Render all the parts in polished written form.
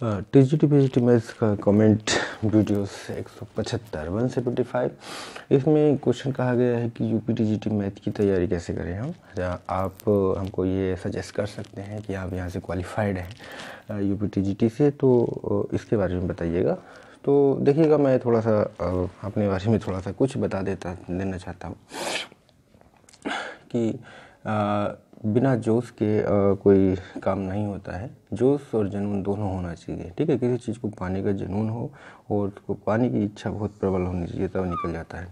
TGT PGT maths का comment videos 175 175 इसमें question कहा गया है कि यूपी टीजीटी मैथ की तैयारी कैसे करें हम। आप हमको ये सजेस्ट कर सकते हैं कि आप यहाँ से क्वालिफाइड हैं यूपी टीजीटी से, तो इसके बारे में बताइएगा। तो देखिएगा, मैं थोड़ा सा अपने बारे में थोड़ा सा कुछ बता देना चाहता हूँ कि बिना जोश के कोई काम नहीं होता है। जोश और जुनून दोनों होना चाहिए, ठीक है। किसी चीज़ को पाने का जुनून हो और उसको पाने की इच्छा बहुत प्रबल होनी चाहिए, तब निकल जाता है,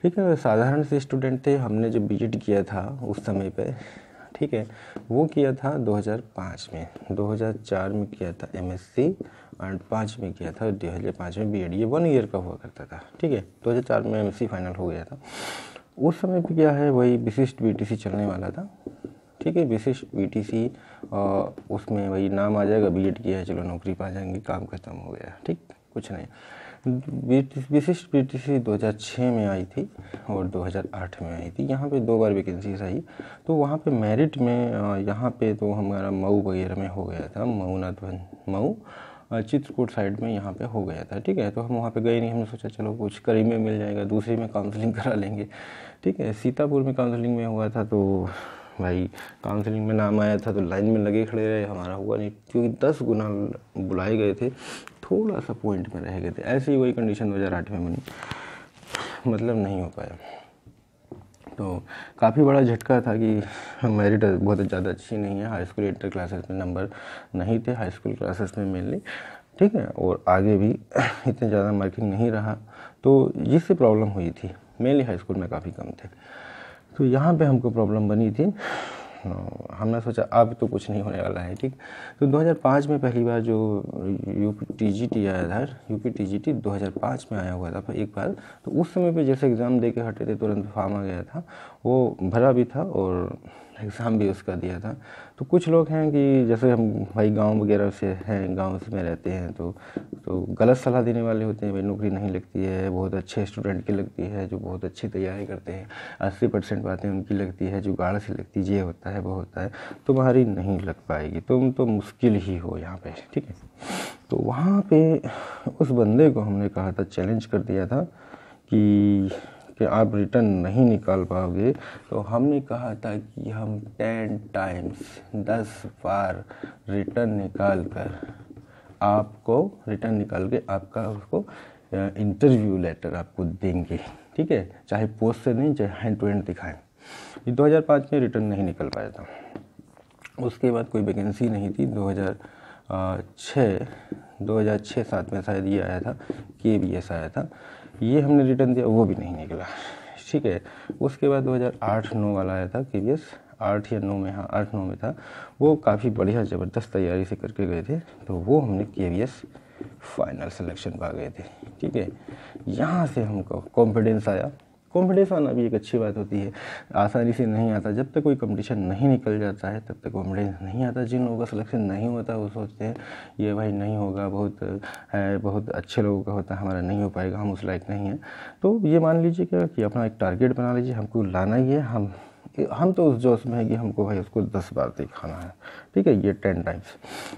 ठीक है। साधारण से स्टूडेंट थे, हमने जब बीएड किया था उस समय पे, ठीक है, वो किया था 2005 में, 2004 में किया था एमएससी एंड 5 में किया था 2005 में बीएड। ये 1 ईयर का हुआ करता था, ठीक है। 2004 में एमएससी फाइनल हो गया था। उस समय पे क्या है, वही विशिष्ट बीटीसी चलने वाला था, ठीक है। विशिष्ट बीटीसी उसमें वही नाम आ जाएगा, बीएड किया है, चलो नौकरी पा जाएंगे, काम खत्म हो गया, ठीक, कुछ नहीं। विशिष्ट बीटीसी 2006 में आई थी और 2008 में आई थी। यहाँ पे 2 बार वैकेंसीज आई, तो वहाँ पे मेरिट में यहाँ पे तो हमारा मऊ वगैरह में हो गया था, मऊ चित्रकूट साइड में यहाँ पे हो गया था, ठीक है। तो हम वहाँ पे गए नहीं, हमने सोचा चलो कुछ करीब में मिल जाएगा, दूसरी में काउंसलिंग करा लेंगे, ठीक है। सीतापुर में काउंसलिंग में हुआ था, तो भाई काउंसलिंग में नाम आया था तो लाइन में लगे खड़े रहे, हमारा हुआ नहीं, क्योंकि 10 गुना बुलाए गए थे, थोड़ा सा पॉइंट में रह गए थे। ऐसे ही वही कंडीशन 2008 में बनी, मतलब नहीं हो पाया। तो काफ़ी बड़ा झटका था कि मेरिट बहुत ज़्यादा अच्छी नहीं है, हाई स्कूल इंटर क्लासेस में नंबर नहीं थे, हाई स्कूल क्लासेस में मेनली, ठीक है, और आगे भी इतने ज़्यादा मार्किंग नहीं रहा, तो जिससे प्रॉब्लम हुई थी मेनली हाई स्कूल में काफ़ी कम थे। तो यहाँ पे हमको प्रॉब्लम बनी थी, हमने सोचा अब तो कुछ नहीं होने वाला है, ठीक। तो 2005 में पहली बार जो यूपी टीजीटी आया था, यूपी टीजीटी 2005 में आया हुआ था एक बार। तो उस समय पे जैसे एग्ज़ाम दे के हटे थे, तुरंत फॉर्म आ गया था, वो भरा भी था और एग्ज़ाम भी उसका दिया था। तो कुछ लोग हैं कि जैसे हम भाई गांव वगैरह से हैं, गांव में रहते हैं, तो गलत सलाह देने वाले होते हैं, भाई नौकरी नहीं लगती है, बहुत अच्छे स्टूडेंट की लगती है, जो बहुत अच्छी तैयारी करते हैं, 80% बातें उनकी लगती है, जो गाढ़ से लगती है, ये होता है वो होता है, तुम्हारी नहीं लग पाएगी, तुम तो मुश्किल ही हो यहाँ पे, ठीक है। तो वहाँ पे उस बंदे को हमने कहा था, चैलेंज कर दिया था कि आप रिटर्न नहीं निकाल पाओगे। तो हमने कहा था कि हम 10 टाइम्स 10 बार रिटर्न निकाल के आपका उसको इंटरव्यू लेटर आपको देंगे, ठीक है, चाहे पोस्ट से नहीं, चाहे हैंड टू हैंड दिखाएं। 2005 में रिटर्न नहीं निकल पाया था। उसके बाद कोई वैकेंसी नहीं थी। 2006-7 में शायद ये आया था, KBS आया था, ये हमने रिटर्न दिया, वो भी नहीं निकला, ठीक है। उसके बाद 2008-9 वाला आया था KBS, 8 या 9 में, हाँ 8-9 में था, वो काफ़ी बढ़िया ज़बरदस्त तैयारी से करके गए थे, तो वो हमने KBS फाइनल सिलेक्शन पा गए थे, ठीक है। यहाँ से हमको कॉन्फिडेंस आया। कॉन्फिडेंस आना भी एक अच्छी बात होती है, आसानी से नहीं आता। जब तक कोई कंपटीशन नहीं निकल जाता है तब तक कॉन्फिडेंस नहीं आता। जिन लोगों का सिलेक्शन नहीं होता वो सोचते हैं ये भाई नहीं होगा, बहुत अच्छे लोगों का होता है, हमारा नहीं हो पाएगा, हम उस लायक नहीं हैं। तो ये मान लीजिए क्या कि अपना एक टारगेट बना लीजिए, हमको लाना ही है, हम तो उस जोश में है कि हमको भाई उसको 10 बार दिखाना है, ठीक है, ये 10 टाइम्स।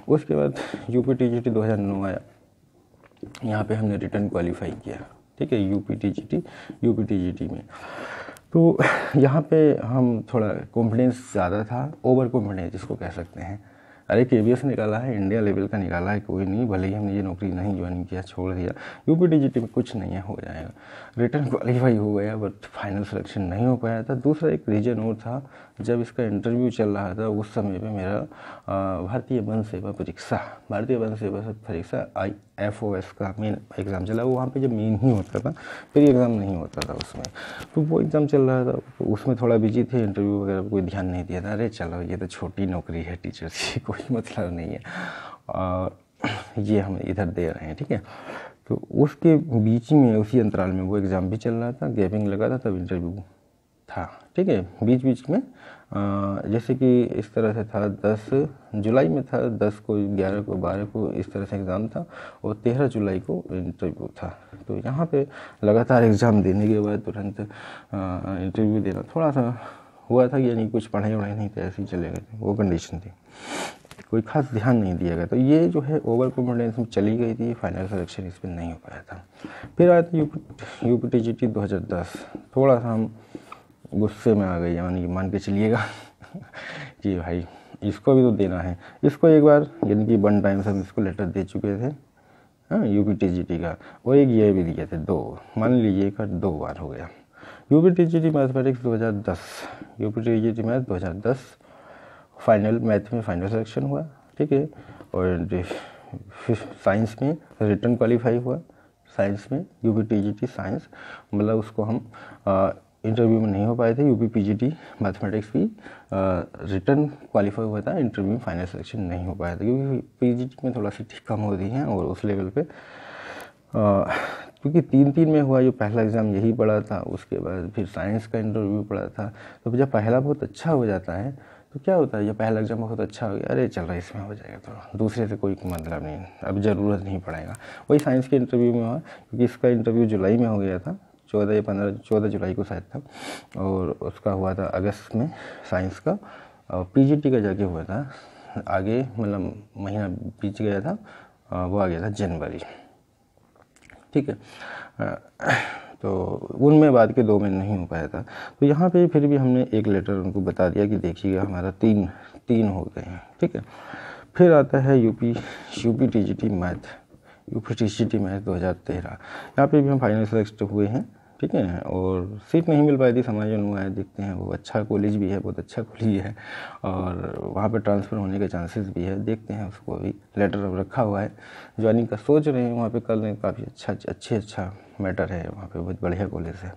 उसके बाद यूपी टीजीटी 2009 आया, यहाँ पे हमने रिटर्न क्वालिफाई किया, ठीक है, यूपी टीजीटी में। तो यहाँ पे हम थोड़ा कॉन्फिडेंस ज़्यादा था, ओवर कॉन्फिडेंस जिसको कह सकते हैं। अरे KBS निकाला है, इंडिया लेवल का निकाला है, कोई नहीं, भले ही हमने ये नौकरी नहीं ज्वाइन किया, छोड़ दिया, यूपी टीजीटी में कुछ नहीं है, हो जाएगा। रिटर्न क्वालिफाई हो गया, बट फाइनल सिलेक्शन नहीं हो पाया था। दूसरा एक रीज़न और था, जब इसका इंटरव्यू चल रहा था उस समय पे मेरा भारतीय वन सेवा परीक्षा IFOS का मेन एग्ज़ाम चला। वो वहाँ पे जब मेन ही होता था, फिर एग्ज़ाम नहीं होता था उसमें, तो वो एग्ज़ाम चल रहा था, तो उसमें थोड़ा बिजी थे, इंटरव्यू वगैरह कोई ध्यान नहीं दिया था। अरे चलो ये तो छोटी नौकरी है टीचर की, कोई मतलब नहीं है, और ये हम इधर दे रहे हैं, ठीक है। तो उसके बीच में, उसी अंतराल में वो एग्ज़ाम भी चल रहा था, गैपिंग लगा था, तब इंटरव्यू था, ठीक है। बीच बीच में जैसे कि इस तरह से था, 10 जुलाई में था, 10 को, 11 को, 12 को इस तरह से एग्ज़ाम था, और 13 जुलाई को इंटरव्यू था। तो यहाँ पे लगातार एग्ज़ाम देने के बाद तुरंत इंटरव्यू देना थोड़ा सा हुआ था, यानी कुछ पढ़ाई वढ़ाई नहीं थे, ऐसे ही चले गए थे, वो कंडीशन थी। कोई खास ध्यान नहीं दिया गया। तो ये जो है ओवर कॉन्फिडेंस में चली गई थी, फाइनल सिलेक्शन इस पर नहीं हो पाया था। फिर आया था यूपी TGT 2010। थोड़ा सा हम गुस्से में आ गए, यानी मान के चलिएगा कि भाई इसको भी तो देना है। इसको एक बार यानी कि 1 टाइम से हम इसको लेटर दे चुके थे यूपी TGT का, और एक ये भी दिए थे 2, मान लीजिए का 2 बार हो गया। UP TGT mathematics 2010, UP TGT math 2010 final math में फाइनल सिलेक्शन हुआ, ठीक है। और साइंस में रिटर्न क्वालिफाई हुआ, साइंस में यूपी TGT साइंस, मतलब उसको हम इंटरव्यू में नहीं हो पाए थे। यूपी PGT मैथमेटिक्स भी रिटर्न क्वालिफाई हुआ था, इंटरव्यू में फाइनल सिलेक्शन नहीं हो पाया था, क्योंकि PGT में थोड़ा सी कम होती हैं और उस लेवल पे क्योंकि 3 में हुआ। जो पहला एग्ज़ाम यही पड़ा था, उसके बाद फिर साइंस का इंटरव्यू पड़ा था। तो जब पहला बहुत अच्छा हो जाता है तो क्या होता है, जब पहला एग्ज़ाम बहुत अच्छा हो गया, अरे चल रहा है इसमें हो जाएगा, तो दूसरे से कोई मतलब नहीं, अब ज़रूरत नहीं पड़ेगा। वही साइंस के इंटरव्यू में हुआ, क्योंकि इसका इंटरव्यू जुलाई में हो गया था, 14 जुलाई को शायद था, और उसका हुआ था अगस्त में साइंस का, और PGT का जाके हुआ था आगे, मतलब महीना बीत गया था, वो आ गया था जनवरी, ठीक है। तो उनमें बाद के 2 में नहीं हो पाया था। तो यहाँ पे फिर भी हमने एक लेटर उनको बता दिया कि देखिएगा हमारा 3 हो गए हैं, ठीक है। फिर आता है UP TGT math, UP TGT math 2013। यहाँ पे भी हम फाइनल सेलेक्ट हुए हैं, ठीक है। और सीट नहीं मिल पाई थी, समाज अनुयाय देखते हैं, वो अच्छा कॉलेज भी है, बहुत अच्छा कॉलेज है, और वहाँ पे ट्रांसफ़र होने के चांसेस भी है, देखते हैं। उसको भी लेटर अब रखा हुआ है, ज्वाइनिंग का सोच रहे हैं, वहाँ पे कर लें, काफ़ी अच्छा मैटर है, वहाँ पे बहुत बढ़िया कॉलेज है,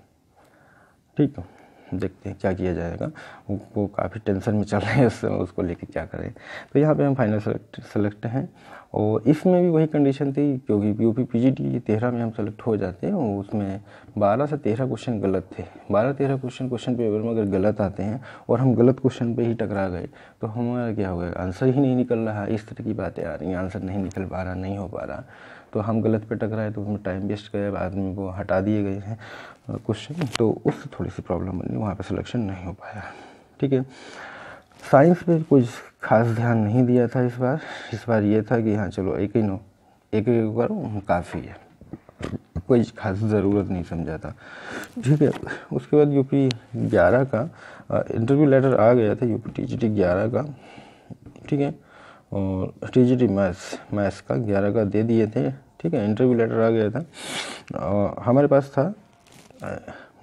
ठीक है। देखते हैं क्या किया जाएगा, वो काफ़ी टेंशन में चल रहे हैं उस समय, उसको लेके क्या करें। तो यहाँ पे हम फाइनल सेलेक्ट हैं, और इसमें भी वही कंडीशन थी, क्योंकि यूपी PGT 13 में हम सेलेक्ट हो जाते हैं, और उसमें 12 से 13 क्वेश्चन गलत थे। 12-13 क्वेश्चन पेपर में अगर गलत आते हैं और हम गलत क्वेश्चन पे ही टकरा गए तो हमारा क्या होगा, आंसर ही नहीं निकल रहा है, इस तरह की बातें आ रही हैं, आंसर नहीं निकल पा रहा, नहीं हो पा रहा, तो हम गलत पे टकराए, तो उसमें टाइम वेस्ट गया, आदमी को हटा दिए गए हैं क्वेश्चन, तो उससे थोड़ी सी प्रॉब्लम बनी, वहाँ पे सिलेक्शन नहीं हो पाया, ठीक है। साइंस पे कुछ खास ध्यान नहीं दिया था इस बार ये था कि हाँ चलो एक करो काफ़ी है, कोई खास ज़रूरत नहीं समझा था, ठीक है। उसके बाद यूपी 11 का इंटरव्यू लेटर आ गया था, यूपी TGT 11 का, ठीक है। और TGT मैथ्स का 11 का दे दिए थे, ठीक है। इंटरव्यू लेटर आ गया था, हमारे पास था,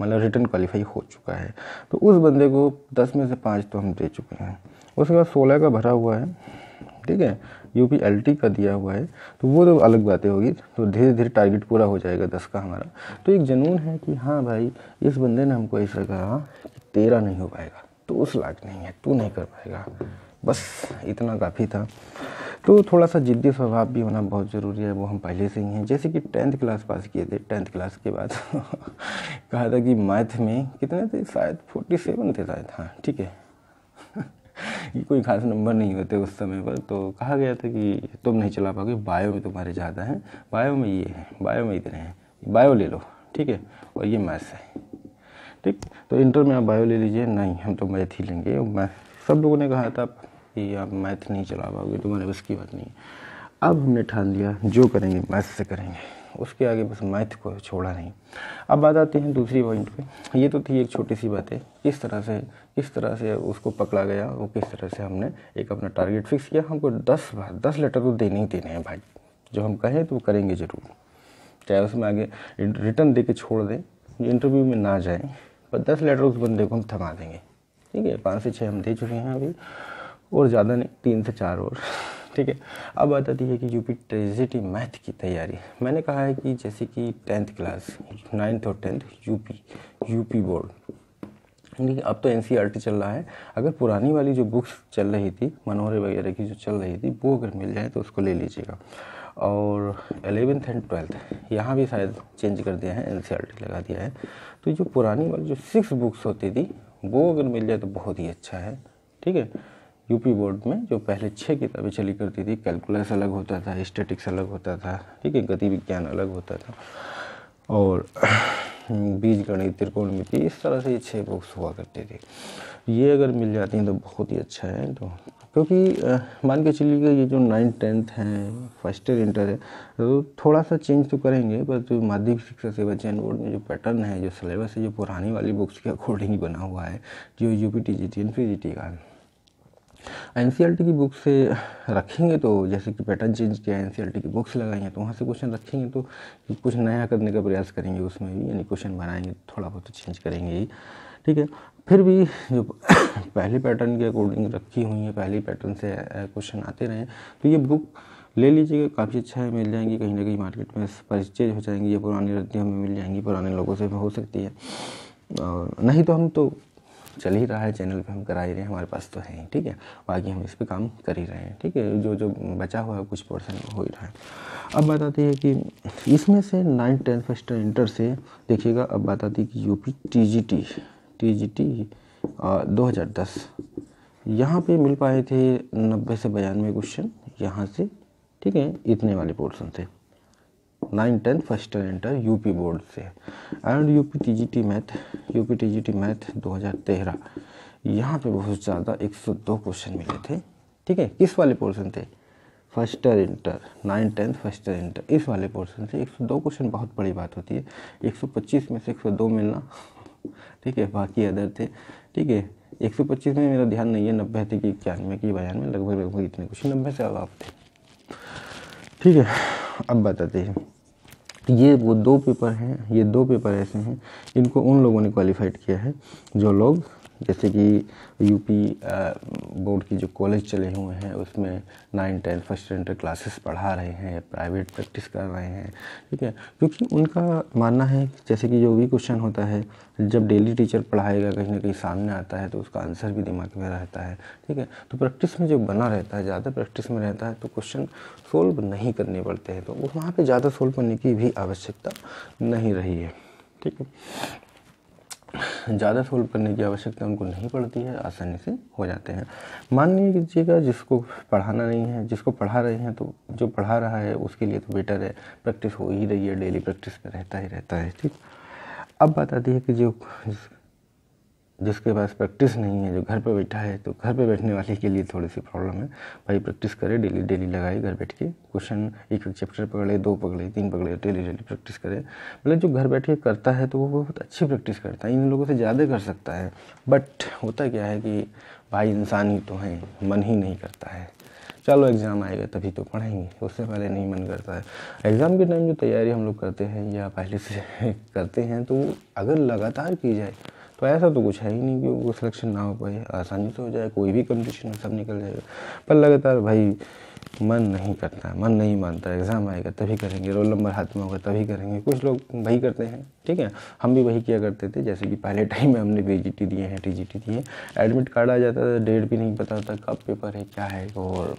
मतलब रिटर्न क्वालिफाई हो चुका है, तो उस बंदे को 10 में से 5 तो हम दे चुके हैं। उसके बाद 16 का भरा हुआ है, ठीक है। यूपी LT का दिया हुआ है, तो वो तो अलग बातें होगी, तो धीरे धीरे टारगेट पूरा हो जाएगा 10 का हमारा। तो एक जुनून है कि हाँ भाई, इस बंदे ने हमको ऐसा कहा कि तेरा नहीं हो पाएगा, तो उस लायक नहीं है, तू नहीं कर पाएगा, बस इतना काफ़ी था। तो थोड़ा सा जिद्दी स्वभाव भी होना बहुत ज़रूरी है, वो हम पहले से ही हैं। जैसे कि 10th क्लास पास किए थे, 10th क्लास के बाद कहा था कि मैथ में कितने थे, शायद 47 थे शायद, हाँ ठीक है ये कोई खास नंबर नहीं होते उस समय पर। तो कहा गया था कि तुम नहीं चला पाओगे, बायो में तुम्हारे ज़्यादा हैं, बायो में ये है, बायो में इतने हैं, बायो ले लो, ठीक है, और ये मैथ्स है, ठीक। तो इंटर में आप बायो ले लीजिए, नहीं हम तो मैथ ही लेंगे। मैं सब लोगों ने कहा था कि आप मैथ नहीं चला पाओगे, तुम्हारे बस की बात नहीं। अब हमने ठान लिया जो करेंगे मैथ से करेंगे, उसके आगे बस मैथ को छोड़ा नहीं। अब बात आती है दूसरी पॉइंट पे। ये तो थी एक छोटी सी बातें, किस तरह से उसको पकड़ा गया, वो किस तरह से हमने एक अपना टारगेट फिक्स किया। हमको 10 लेटर तो देने ही देने हैं भाई, जो हम कहें तो करेंगे ज़रूर, चाहे उसमें आगे रिटर्न दे के छोड़ दें, इंटरव्यू में ना जाए, पर 10 लेटर उस बंदे को हम थमा देंगे, ठीक है। 5 से 6 हम दे चुके हैं अभी, और ज़्यादा नहीं, 3 से 4 और, ठीक है। अब बात आती है कि यूपी TGT मैथ की तैयारी। मैंने कहा है कि जैसे कि 10th क्लास, 9th और 10th यूपी बोर्ड, लेकिन अब तो NCERT चल रहा है। अगर पुरानी वाली जो बुक्स चल रही थी, मनोहरे वगैरह की जो चल रही थी, वो अगर मिल जाए तो उसको ले लीजिएगा। और 11th एंड 12th यहाँ भी शायद चेंज कर दिया है, NCERT लगा दिया है। तो जो पुरानी वाली जो 6 बुक्स होती थी, वो अगर मिल जाए तो बहुत ही अच्छा है, ठीक है। यूपी बोर्ड में जो पहले 6 किताबें चली करती थी, कैलकुलस अलग होता था, स्टैटिक्स अलग होता था, ठीक है, गति विज्ञान अलग होता था, और बीज गणित, त्रिकोणमिति, इस तरह से ये 6 बुक्स हुआ करती थी। ये अगर मिल जाती हैं तो बहुत ही अच्छा है। तो क्योंकि मान के चलिएगा ये जो 9th 10th हैं, फर्स्ट ईयर इंटर है, तो थोड़ा सा चेंज तो करेंगे, पर जो माध्यमिक शिक्षा सेवा चयन बोर्ड में जो पैटर्न है, जो सिलेबस है, जो पुरानी वाली बुक्स के अकॉर्डिंग ही बना हुआ है, जो यूपी टीजीटी एनपीजीटी का एनसीईआरटी की बुक से रखेंगे तो जैसे कि पैटर्न चेंज किया, एनसीईआरटी की बुक्स लगाई हैं तो वहाँ से क्वेश्चन रखेंगे तो कुछ नया करने का प्रयास करेंगे उसमें भी, यानी क्वेश्चन बनाएंगे, थोड़ा बहुत चेंज करेंगे ही, ठीक है। फिर भी जो पहले पैटर्न के अकॉर्डिंग रखी हुई है, पहले पैटर्न से क्वेश्चन आते रहे, तो ये बुक ले लीजिएगा, काफ़ी अच्छा है, मिल जाएंगी कहीं ना कहीं मार्केट में, परिचय हो जाएंगी, ये पुरानी रद्दियों में मिल जाएंगी, पुराने लोगों से भी हो सकती है, और नहीं तो हम तो चल ही रहा है, चैनल पे हम करा ही रहे हैं, हमारे पास तो है ही, ठीक है, बाकी हम इस पे काम कर ही रहे हैं, ठीक है, जो जो बचा हुआ है कुछ पोर्शन हो ही रहा है। अब बात आती है कि इसमें से 9th 10th फर्स्ट इंटर से देखिएगा, अब बात आती है कि यूपी टीजीटी 2010, यहाँ पे मिल पाए थे 90 से 92 क्वेश्चन यहाँ से, ठीक है, इतने वाले पोर्शन से 9th 10th first inter UP board से। एंड यूपी टीजीटी मैथ 2013, यहाँ पे बहुत ज़्यादा 102 क्वेश्चन मिले थे, ठीक है, किस वाले पोर्शन थे, first year inter 9th 10th first year inter, इस वाले पोर्शन से 102 क्वेश्चन बहुत बड़ी बात होती है। 125 में से 102 मिलना, ठीक है, बाकी अदर थे, ठीक है, 125 में मेरा ध्यान नहीं है, 90 थे कि 91 की 92 लगभग इतने क्वेश्चन 90 से अब आप थे, ठीक है। अब बताते हैं, ये वो 2 पेपर हैं, ये 2 पेपर ऐसे हैं इनको उन लोगों ने क्वालिफाइड किया है जो लोग जैसे कि यूपी बोर्ड की जो कॉलेज चले हुए हैं उसमें 9th 10th first inter classes पढ़ा रहे हैं या प्राइवेट प्रैक्टिस कर रहे हैं, ठीक है, क्योंकि उनका मानना है जैसे कि जो भी क्वेश्चन होता है जब डेली टीचर पढ़ाएगा कहीं ना कहीं सामने आता है तो उसका आंसर भी दिमाग में रहता है, ठीक है, तो प्रैक्टिस में जो बना रहता है, ज़्यादा प्रैक्टिस में रहता है तो क्वेश्चन सोल्व नहीं करने पड़ते हैं, तो वहाँ पर ज़्यादा सोल्व करने की भी आवश्यकता नहीं रही है, ठीक है, ज़्यादा सोल्व करने की आवश्यकता उनको नहीं पड़ती है, आसानी से हो जाते हैं। मान लीजिएगा जिसको पढ़ाना नहीं है, जिसको पढ़ा रहे हैं तो जो पढ़ा रहा है उसके लिए तो बेटर है, प्रैक्टिस हो ही रही है, डेली प्रैक्टिस में रहता ही रहता है, ठीक। अब बात आती है कि जिसके पास प्रैक्टिस नहीं है, जो घर पे बैठा है, तो घर पे बैठने वाले के लिए थोड़ी सी प्रॉब्लम है, भाई प्रैक्टिस करे, डेली लगाए, घर बैठ के क्वेश्चन एक चैप्टर पकड़े, 2 पकड़े, 3 पकड़े, डेली प्रैक्टिस करे, मतलब जो घर बैठ के करता है तो वो बहुत अच्छी प्रैक्टिस करता है, इन लोगों से ज़्यादा कर सकता है, बट होता क्या है कि भाई इंसान ही तो हैं, मन ही नहीं करता है, चलो एग्ज़ाम आएगा तभी तो पढ़ेंगे, उससे पहले नहीं मन करता है। एग्ज़ाम के टाइम जो तैयारी हम लोग करते हैं या पहले से करते हैं तो अगर लगातार की जाए तो ऐसा तो कुछ है ही नहीं कि वो सिलेक्शन ना हो पाए, आसानी से हो जाए, कोई भी कंपटीशन सब निकल जाएगा, पर लगातार भाई मन नहीं करता है, मन नहीं मानता, एग्ज़ाम आएगा तभी करेंगे, रोल नंबर हाथ में होगा तभी करेंगे, कुछ लोग वही करते हैं, ठीक है, हम भी वही किया करते थे, जैसे कि पहले टाइम में हमने बीजीटी दिए हैं, टीजीटी दिए, एडमिट कार्ड आ जाता था, डेट भी नहीं पता था कब पेपर है क्या है, और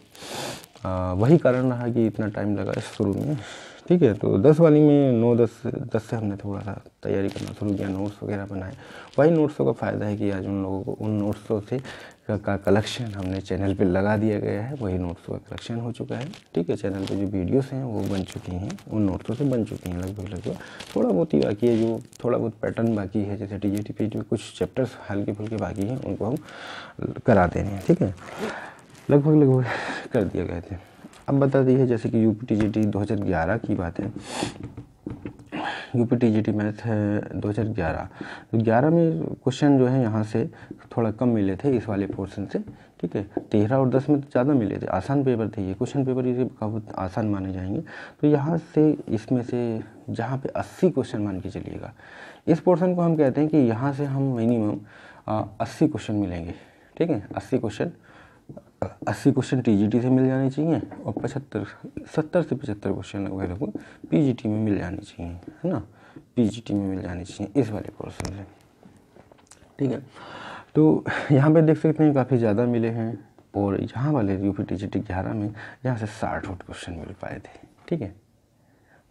वही कारण रहा कि इतना टाइम लगा शुरू में, ठीक है। तो 10 वाली में 9-10 से हमने थोड़ा सा तैयारी करना शुरू किया, नोट्स वगैरह बनाए, वही नोट्सों का फ़ायदा है कि आज उन लोगों को उन नोट्सों से का कलेक्शन हमने चैनल पे लगा दिया गया है, वही नोट्सों का कलेक्शन हो चुका है, ठीक है, चैनल पे जो वीडियोस हैं वो बन चुकी हैं, उन नोट्सों से बन चुकी हैं लगभग, थोड़ा बहुत ही बाकी है, जो थोड़ा बहुत पैटर्न बाकी है, जैसे टीजीटी पीटी में कुछ चैप्टर्स हल्के फुल्के बाकी हैं, उनको हम करा देंगे हैं, ठीक है, लगभग कर दिए गए थे। अब बता दी है जैसे कि यूपी टीजीटी 2011 की बात है, यूपी टीजीटी मैथ है 2011, तो 11 में क्वेश्चन जो है यहाँ से थोड़ा कम मिले थे इस वाले पोर्शन से, ठीक है, 13 और 10 में तो ज़्यादा मिले थे, आसान पेपर थे ये, क्वेश्चन पेपर ये बहुत आसान माने जाएंगे, तो यहाँ से इसमें से जहाँ पे 80 क्वेश्चन मान के चलिएगा, इस पोर्शन को हम कहते हैं कि यहाँ से हम मिनिमम 80 क्वेश्चन मिलेंगे, ठीक है, 80 क्वेश्चन टीजीटी से मिल जाने चाहिए और 70 से 75 क्वेश्चन लगभग पीजीटी में मिल जाने चाहिए, है ना, पीजीटी में मिल जाने चाहिए इस वाले पोर्शन से, ठीक है। तो यहाँ पे देख सकते हैं काफ़ी ज़्यादा मिले हैं, और यहाँ वाले यूपी टीजीटी 11 में यहाँ से 60 क्वेश्चन मिल पाए थे, ठीक है,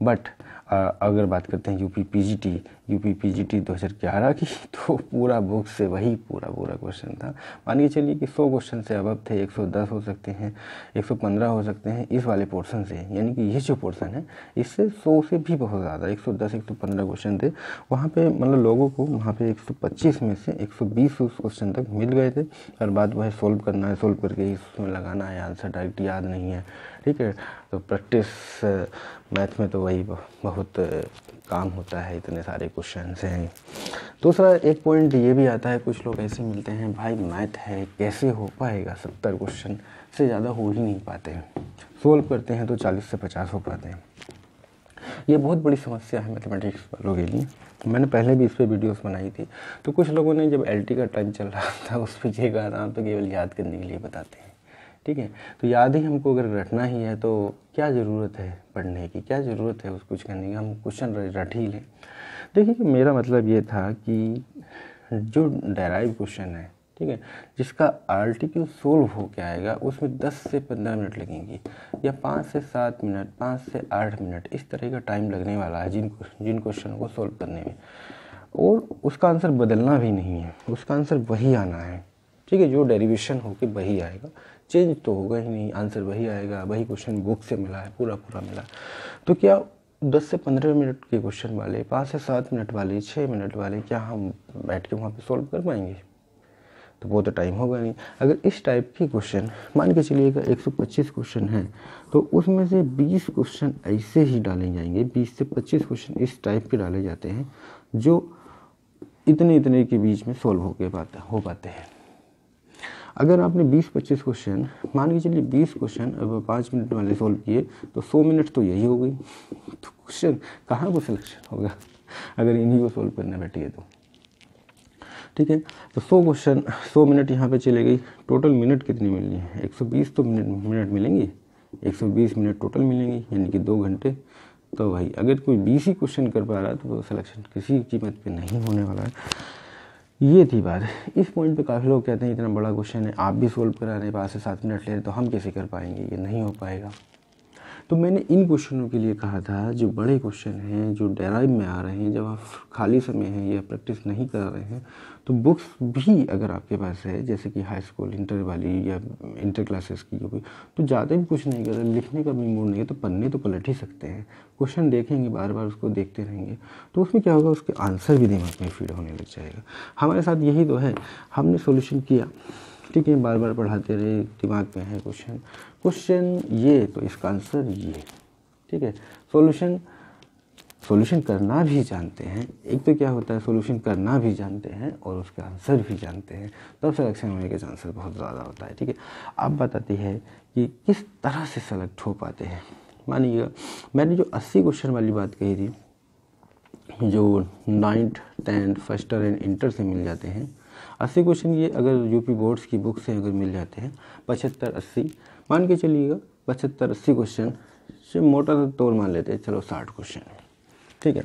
बट अगर बात करते हैं यूपी पीजीटी 2011 की, तो पूरा बुक से वही पूरा क्वेश्चन था। मान के चलिए कि 100 क्वेश्चन से अबव थे, 110 हो सकते हैं, 115 हो सकते हैं इस वाले पोर्शन से, यानी कि ये जो पोर्शन है इससे 100 से भी बहुत ज़्यादा 110 115 क्वेश्चन थे वहाँ पे। मतलब लोगों को वहाँ पे 125 में से 120 क्वेश्चन तक मिल गए थे। और बात वह सोल्व करना है, सोल्व करके इसमें लगाना है, आंसर डायरेक्ट याद नहीं है, ठीक है। तो प्रैक्टिस मैथ में तो वही बहुत काम होता है, इतने सारे क्वेश्चन हैं। दूसरा एक पॉइंट ये भी आता है, कुछ लोग ऐसे मिलते हैं, भाई मैथ है कैसे हो पाएगा, 70 क्वेश्चन से ज़्यादा हो ही नहीं पाते हैं, सोल्व करते हैं तो 40 से 50 हो पाते हैं। ये बहुत बड़ी समस्या है मैथमेटिक्स वालों के लिए। मैंने पहले भी इस पर वीडियोस बनाई थी। तो कुछ लोगों ने जब एलटी का टाइम चल रहा था उस पर ये कहा था, तो केवल याद करने के लिए बताते हैं, ठीक है। तो याद ही हमको अगर रटना ही है तो क्या ज़रूरत है पढ़ने की, क्या ज़रूरत है उस कुछ करने की, हम क्वेश्चन रट ही लें। देखिए मेरा मतलब ये था कि जो डेराइव क्वेश्चन है, ठीक है, जिसका आर्टिकल सोल्व हो के आएगा उसमें 10 से 15 मिनट लगेंगी, या 5 से 7 मिनट, 5 से 8 मिनट, इस तरह का टाइम लगने वाला है जिन क्वेश्चनों को सोल्व करने में। और उसका आंसर बदलना भी नहीं है, उसका आंसर वही आना है, ठीक है। जो डेरिवेशन होके वही आएगा, चेंज तो होगा ही नहीं, आंसर वही आएगा, वही क्वेश्चन बुक से मिला है, पूरा मिला। तो क्या 10 से 15 मिनट के क्वेश्चन वाले, 5 से 7 मिनट वाले, 6 मिनट वाले, क्या हम बैठ के वहाँ पे सॉल्व कर पाएंगे? तो वो तो टाइम होगा नहीं। अगर इस टाइप के क्वेश्चन मान के चलिएगा 125 क्वेश्चन हैं, तो उसमें से 20 क्वेश्चन ऐसे ही डाले जाएंगे, 20 से 25 क्वेश्चन इस टाइप के डाले जाते हैं जो इतने के बीच में सॉल्व हो पाते हैं। अगर आपने 20-25 क्वेश्चन, मान के चलिए 20 क्वेश्चन अब 5 मिनट वाले सॉल्व किए, तो 100 मिनट तो यही हो गई। तो क्वेश्चन कहाँ को सिलेक्शन होगा अगर इन्हीं को सॉल्व करने बैठिए तो, ठीक है। तो 100 क्वेश्चन 100 मिनट यहाँ पे चले गई। टोटल मिनट कितनी मिलनी है? 120 तो मिनट मिलेंगी, 120 मिनट टोटल मिलेंगी, यानी कि 2 घंटे। तो भाई अगर कोई 20 ही क्वेश्चन कर पा रहा है तो सिलेक्शन किसी कीमत पे नहीं होने वाला है। ये थी बात। इस पॉइंट पे काफ़ी लोग कहते हैं इतना बड़ा क्वेश्चन है, आप भी सोल्व करा रहे हैं, 5 से 7 मिनट ले रहे, तो हम कैसे कर पाएंगे, ये नहीं हो पाएगा। तो मैंने इन क्वेश्चनों के लिए कहा था, जो बड़े क्वेश्चन हैं, जो डेराइव में आ रहे हैं, जब आप खाली समय है या प्रैक्टिस नहीं कर रहे हैं, तो बुक्स भी अगर आपके पास है, जैसे कि हाई स्कूल इंटर वाली या इंटर क्लासेस की जो भी, तो ज़्यादा भी कुछ नहीं कर रहे, लिखने का भी मूड नहीं है, तो पन्ने तो पलट ही सकते हैं। क्वेश्चन देखेंगे, बार बार उसको देखते रहेंगे, तो उसमें क्या होगा, उसके आंसर भी दिमाग में फीड होने लग जाएगा। हमारे साथ यही तो है, हमने सोल्यूशन किया, ठीक है, बार बार पढ़ाते रहे, दिमाग में है क्वेश्चन ये, तो इसका आंसर ये, ठीक है। सॉल्यूशन करना भी जानते हैं। एक तो क्या होता है, सॉल्यूशन करना भी जानते हैं और उसके आंसर भी जानते हैं, तब सिलेक्शन होने के चांसेस बहुत ज़्यादा होता है, ठीक है। अब बताती है कि किस तरह से सेलेक्ट हो पाते हैं। मानिएगा मैंने जो 80 क्वेश्चन वाली बात कही थी, जो 9th 10th first year and inter से मिल जाते हैं, 80 क्वेश्चन ये अगर यूपी बोर्ड्स की बुक से अगर मिल जाते हैं, 75-80 मान के चलिएगा, 75-80 क्वेश्चन से मोटा तौर मान लेते हैं, चलो 60 क्वेश्चन है, ठीक है।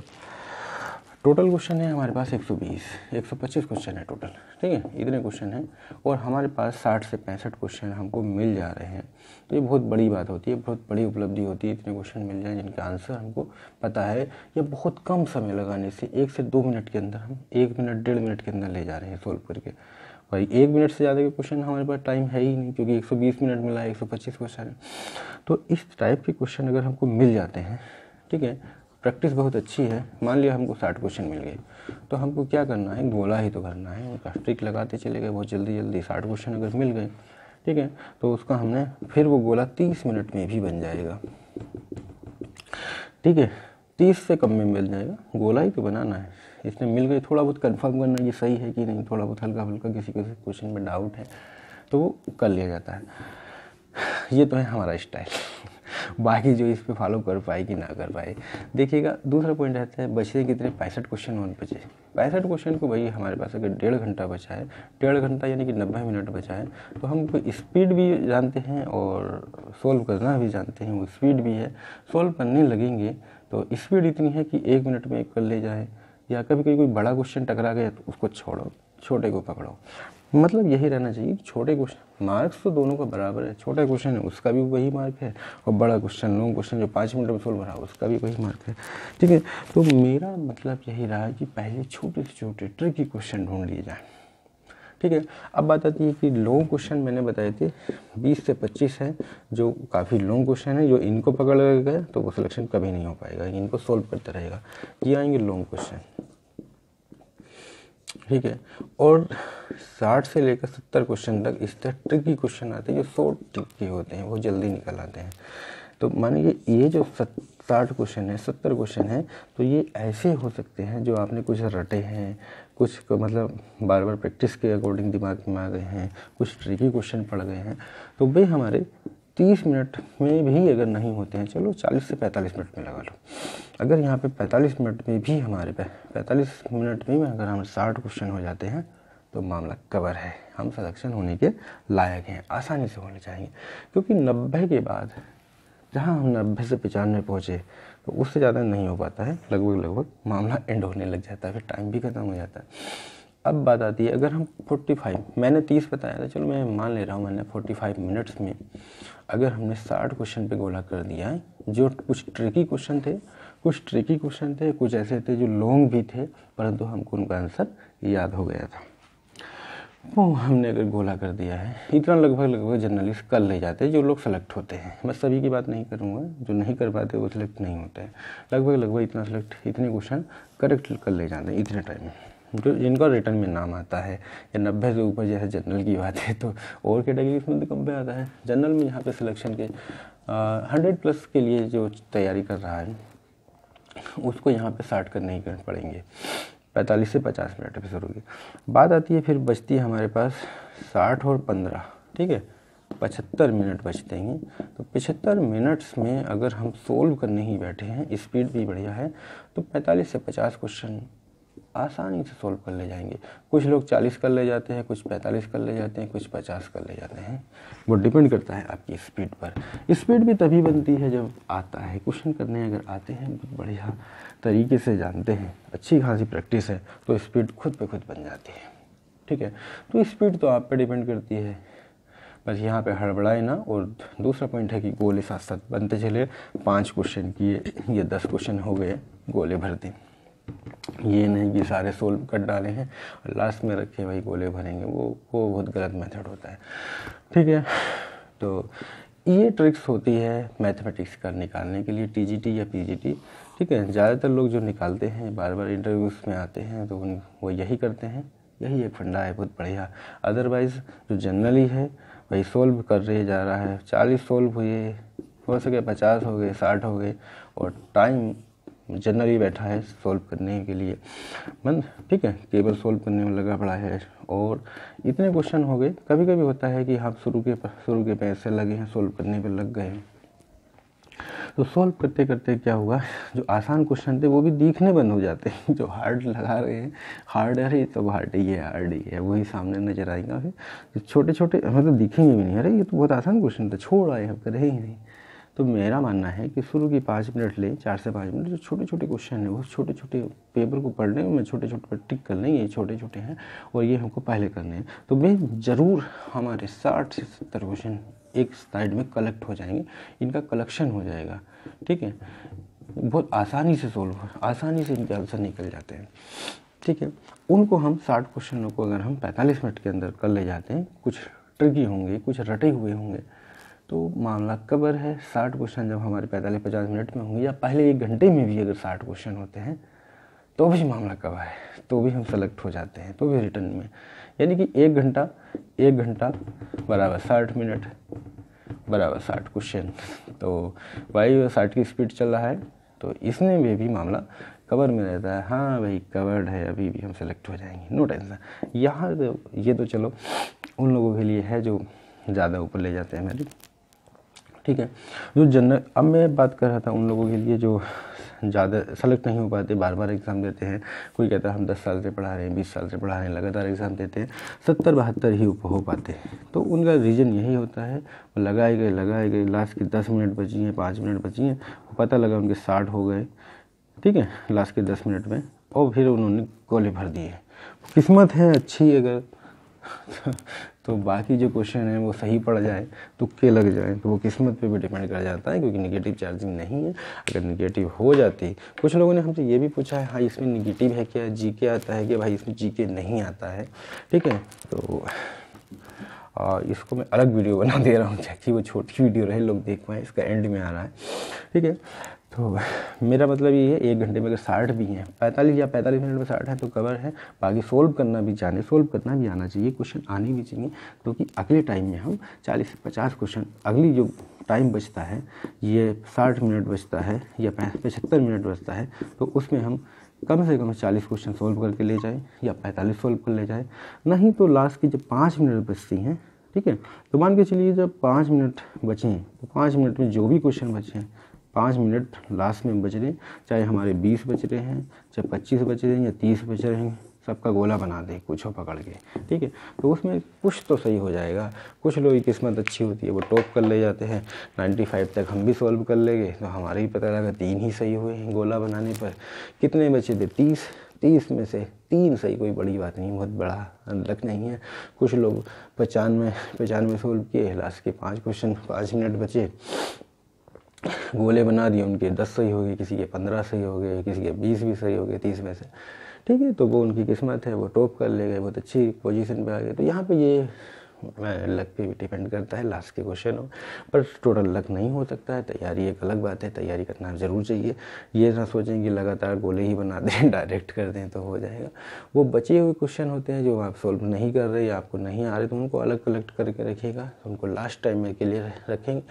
टोटल क्वेश्चन है हमारे पास 125 क्वेश्चन है टोटल, ठीक है, इतने क्वेश्चन हैं और हमारे पास 60 से 65 क्वेश्चन हमको मिल जा रहे हैं। तो ये बहुत बड़ी बात होती है, बहुत बड़ी उपलब्धि होती है, इतने क्वेश्चन मिल जाए जिनका आंसर हमको पता है, या बहुत कम समय लगाने से 1 से 2 मिनट के अंदर हम 1 मिनट 1.5 मिनट के अंदर ले जा रहे हैं सोल्व करके। भाई 1 मिनट से ज़्यादा के क्वेश्चन हमारे पास टाइम है ही नहीं, क्योंकि 120 मिनट मिला है, 125 क्वेश्चन है। तो इस टाइप के क्वेश्चन अगर हमको मिल जाते हैं, ठीक है, प्रैक्टिस बहुत अच्छी है। मान लिया हमको 60 क्वेश्चन मिल गए, तो हमको क्या करना है, गोला ही तो करना है, उसका ट्रिक लगाते चले गए बहुत जल्दी 60 क्वेश्चन अगर मिल गए, ठीक है, तो उसका हमने फिर वो गोला 30 मिनट में भी बन जाएगा, ठीक है, 30 से कम में मिल जाएगा, गोला ही तो बनाना है। इसमें मिल गए, थोड़ा बहुत कंफर्म करना ये सही है कि नहीं, थोड़ा बहुत हल्का फुल्का किसी क्वेश्चन में डाउट है तो वो कर लिया जाता है। ये तो है हमारा स्टाइल। बाकी जो इस पे फॉलो कर पाए कि ना कर पाए, देखिएगा। दूसरा पॉइंट रहता है बचे कितने, 65 क्वेश्चन और बचे। 65 क्वेश्चन को भाई हमारे पास अगर 1.5 घंटा बचा है, 1.5 घंटा यानी कि 90 मिनट बचा है, तो हम स्पीड भी जानते हैं और सोल्व करना भी जानते हैं, वो स्पीड भी है। सोल्व करने लगेंगे तो स्पीड इतनी है कि 1 मिनट में कर ले जाए, या कभी कोई बड़ा क्वेश्चन टकरा गया तो उसको छोड़ो, छोटे को पकड़ो। मतलब यही रहना चाहिए, छोटे क्वेश्चन मार्क्स तो दोनों का बराबर है, छोटा क्वेश्चन है उसका भी वही मार्क है, और बड़ा क्वेश्चन लॉन्ग क्वेश्चन जो 5 मिनट में सोल्व रहा उसका भी वही मार्क है, ठीक है। तो मेरा मतलब यही रहा कि पहले छोटे से छोटे ट्रिकी क्वेश्चन ढूंढ लिए जाए, ठीक है। अब बात आती है कि लॉन्ग क्वेश्चन मैंने बताए थे 20 से 25 हैं जो काफ़ी लॉन्ग क्वेश्चन है, जो इनको पकड़ गए तो वो सिलेक्शन कभी नहीं हो पाएगा, इनको सोल्व करते रहेगा, ये आएंगे लॉन्ग क्वेश्चन, ठीक है। और 60 से लेकर 70 क्वेश्चन तक इस तरह ट्रिकी क्वेश्चन आते हैं जो शॉर्ट ट्रिकी होते हैं, वो जल्दी निकल आते हैं। तो मानिए ये जो 60 क्वेश्चन है 70 क्वेश्चन है, तो ये ऐसे हो सकते हैं जो आपने कुछ रटे हैं, कुछ को मतलब बार बार प्रैक्टिस के अकॉर्डिंग दिमाग में आ गए हैं, कुछ ट्रिकी क्वेश्चन पढ़ गए हैं, तो वे हमारे 30 मिनट में भी अगर नहीं होते हैं, चलो 40 से 45 मिनट में लगा लो, अगर यहाँ पे 45 मिनट में भी हमारे 45 मिनट में अगर हम 60 क्वेश्चन हो जाते हैं तो मामला कवर है, हम सिलेक्शन होने के लायक हैं, आसानी से होने चाहिए। क्योंकि 90 के बाद जहाँ हम 90 से 95 पहुँचे तो उससे ज़्यादा नहीं हो पाता है, लगभग मामला एंड होने लग जाता है, फिर टाइम भी ख़त्म हो जाता है। अब बात आती है अगर हम 45, मैंने 30 बताया था, चलो मैं मान ले रहा हूँ मैंने 45 मिनट्स में अगर हमने 60 क्वेश्चन पे गोला कर दिया है, जो कुछ ट्रिकी क्वेश्चन थे, कुछ ऐसे थे जो लॉन्ग भी थे, परंतु हमको उनका आंसर याद हो गया था, वो हमने अगर गोला कर दिया है, इतना लगभग जनरली कर ले जाते हैं जो लोग सेलेक्ट होते हैं। मैं सभी की बात नहीं करूँगा, जो नहीं कर पाते वो सिलेक्ट नहीं होते हैं, लगभग इतना इतने क्वेश्चन करेक्ट कर ले जाते हैं इतने टाइम में, जो जिनका रिटर्न में नाम आता है। या 90 से ऊपर जैसे जनरल की बात है तो और कैटेगरी में तो कम पे आता है। जनरल में यहाँ पे सिलेक्शन के 100+ के लिए जो तैयारी कर रहा है उसको यहाँ पे 60 करने ही पड़ेंगे, 45 से 50 मिनट पे शुरू की बात आती है। फिर बचती है हमारे पास 60 और 15, ठीक है, 75 मिनट बचते हैं। तो 75 मिनट्स में अगर हम सोल्व करने ही बैठे हैं, स्पीड भी बढ़िया है, तो 45 से 50 क्वेश्चन आसानी से सोल्व कर ले जाएंगे। कुछ लोग 40 कर ले जाते हैं, कुछ 45 कर ले जाते हैं, कुछ 50 कर ले जाते हैं, वो डिपेंड करता है आपकी स्पीड पर। स्पीड भी तभी बनती है जब आता है क्वेश्चन करने, अगर आते हैं बहुत बढ़िया तरीके से जानते हैं, अच्छी खासी प्रैक्टिस है, तो स्पीड खुद पे खुद बन जाती है, ठीक है। तो स्पीड तो आप पे डिपेंड करती है, बस यहाँ पे हड़बड़ाए ना। और दूसरा पॉइंट है कि गोले साथ साथ बनते चले, 5 क्वेश्चन किए या 10 क्वेश्चन हो गए, गोले भर दें। ये नहीं कि सारे सोल्व कर डाले हैं और लास्ट में रखे भाई गोले भरेंगे, वो बहुत गलत मेथड होता है, ठीक है। तो ये ट्रिक्स होती है मैथमेटिक्स का निकालने के लिए, टीजीटी या पीजीटी, ठीक है। ज़्यादातर लोग जो निकालते हैं, बार बार इंटरव्यूज़ में आते हैं, तो वो यही करते हैं, यही एक फंडा है बहुत बढ़िया। अदरवाइज़ जो जनरली है भाई सोल्व कर रहे जा रहा है, 40 सोल्व हुए, हो सके 50 हो गए, 60 हो गए, और टाइम जनरली बैठा है सोल्व करने के लिए, मन, ठीक है, केवल सोल्व करने में लगा पड़ा है, और इतने क्वेश्चन हो गए। कभी कभी होता है कि हम शुरू के पैसे लगे हैं, सोल्व करने पे लग गए हैं, तो सोल्व करते करते क्या हुआ, जो आसान क्वेश्चन थे वो भी दिखने बंद हो जाते हैं, जो हार्ड लगा रहे हैं, हार्ड है तो हार्ड ही है, वही सामने नजर आएगा। फिर छोटे छोटे मतलब दिखेंगे भी नहीं, अरे ये तो बहुत आसान क्वेश्चन था, छोड़ आए, हम करे ही नहीं। तो मेरा मानना है कि शुरू की 5 मिनट ले, 4 से 5 मिनट, जो छोटे छोटे क्वेश्चन हैं वो छोटे छोटे पेपर को पढ़ने में छोटे छोटे पर टिक कर लें, ये छोटे छोटे हैं और ये हमको पहले करने हैं। तो मैं ज़रूर हमारे 60 से 70 क्वेश्चन एक साइड में कलेक्ट हो जाएंगे, इनका कलेक्शन हो जाएगा, ठीक है। बहुत आसानी से आसानी से इनके आंसर निकल जाते हैं, ठीक है। उनको हम 60 क्वेश्चनों को अगर हम 45 मिनट के अंदर कर ले जाते हैं, कुछ ट्रिकी होंगे, कुछ रटे हुए होंगे, तो मामला कवर है। 60 क्वेश्चन जब हमारे 45-50 मिनट में होंगे, या पहले 1 घंटे में भी अगर 60 क्वेश्चन होते हैं, तो भी मामला कवर है, तो भी हम सेलेक्ट हो जाते हैं, तो भी रिटर्न में। यानी कि 1 घंटा बराबर 60 मिनट बराबर 60 क्वेश्चन, तो भाई 60 की स्पीड चल रहा है, तो इसमें में भी मामला कवर में रहता है। हाँ भाई कवर्ड है, अभी भी हम सेलेक्ट हो जाएंगे, नो टेंशन। यहाँ ये तो चलो उन लोगों के लिए है जो ज़्यादा ऊपर ले जाते हैं मेरे, ठीक है। जो जनरल, अब मैं बात कर रहा था उन लोगों के लिए जो ज़्यादा सेलेक्ट नहीं हो पाते, बार बार एग्ज़ाम देते हैं। कोई कहता है हम 10 साल से पढ़ा रहे हैं, 20 साल से पढ़ा रहे हैं, लगातार एग्ज़ाम देते हैं, 70-72 ही हो पाते हैं। तो उनका रीज़न यही होता है, वो लगाए गए, लास्ट की 10 मिनट बची हैं, 5 मिनट बची हैं, पता लगा उनके 60 हो गए, ठीक है, लास्ट के 10 मिनट में, और फिर उन्होंने गोले भर दिए। किस्मत है अच्छी अगर तो बाकी जो क्वेश्चन है वो सही पड़ जाए, तुक्के लग जाए, तो वो किस्मत पे भी डिपेंड कर जाता है, क्योंकि निगेटिव चार्जिंग नहीं है। अगर निगेटिव हो जाती, कुछ लोगों ने हमसे ये भी पूछा है हाँ इसमें निगेटिव है क्या, जीके आता है कि भाई इसमें जीके नहीं आता है, ठीक है। तो इसको मैं अलग वीडियो बना दे रहा हूँ ताकि वो छोटी वीडियो रहे, लोग देख पाएँ, इसका एंड में आ रहा है, ठीक है। तो मेरा मतलब ये है 1 घंटे में अगर 60 भी हैं, 45 या 45 मिनट में 60 है तो कवर है। बाकी सोल्व करना भी जाने, सोल्व करना भी आना चाहिए, क्वेश्चन आने भी चाहिए, क्योंकि अगले टाइम में हम 40 से 50 क्वेश्चन, अगली जो टाइम बचता है ये 60 मिनट बचता है या 75 मिनट बचता है, तो उसमें हम कम से कम 40 क्वेश्चन सोल्व करके ले जाएँ या 45 सोल्व कर ले जाएँ। नहीं तो लास्ट की जब 5 मिनट बचती हैं, ठीक है, तो मान के चलिए जब 5 मिनट बचें तो 5 मिनट में जो भी क्वेश्चन बचे, 5 मिनट लास्ट में बच रहे, चाहे हमारे 20 बच रहे हैं, चाहे 25 बच रहे हैं या 30 बच रहे हैं, सबका गोला बना दे कुछ हो पकड़ के, ठीक है। तो उसमें कुछ तो सही हो जाएगा। कुछ लोगों की किस्मत अच्छी होती है, वो टॉप कर ले जाते हैं, 95 तक हम भी सॉल्व कर लेंगे, तो हमारे ही पता लगा 3 ही सही हुए हैं गोला बनाने पर। कितने बचे थे? 30 में से 3 सही, कोई बड़ी बात नहीं, बहुत बड़ा लक नहीं है। कुछ लोग 95 सोल्व किए, लास्ट के 5 क्वेश्चन 5 मिनट बचे, गोले बना दिए, उनके 10 सही हो गए, किसी के 15 सही हो गए, किसी के 20 भी सही हो गए 30 में से, ठीक है। तो वो उनकी किस्मत है, वो टॉप कर ले गए, बहुत अच्छी पोजीशन पे आ गए। तो यहाँ पे ये लक पे भी डिपेंड करता है लास्ट के क्वेश्चन हो, पर टोटल लक नहीं हो सकता है। तैयारी एक अलग बात है, तैयारी करना ज़रूर चाहिए। ये ना सोचें कि लगातार गोले ही बना दें, डायरेक्ट कर दें तो हो जाएगा। वो बचे हुए क्वेश्चन होते हैं जो आप सोल्व नहीं कर रहे या आपको नहीं आ रहे, तो उनको अलग कलेक्ट करके रखिएगा, उनको लास्ट टाइम में के लिए रखेंगे,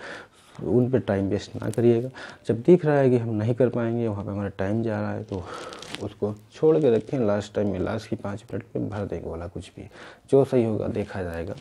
उन पे टाइम वेस्ट ना करिएगा। जब दिख रहा है कि हम नहीं कर पाएंगे, वहाँ पे हमारा टाइम जा रहा है, तो उसको छोड़ के रखें। लास्ट टाइम में लास्ट की 5 मिनट में भर दें गोला, कुछ भी जो सही होगा देखा जाएगा।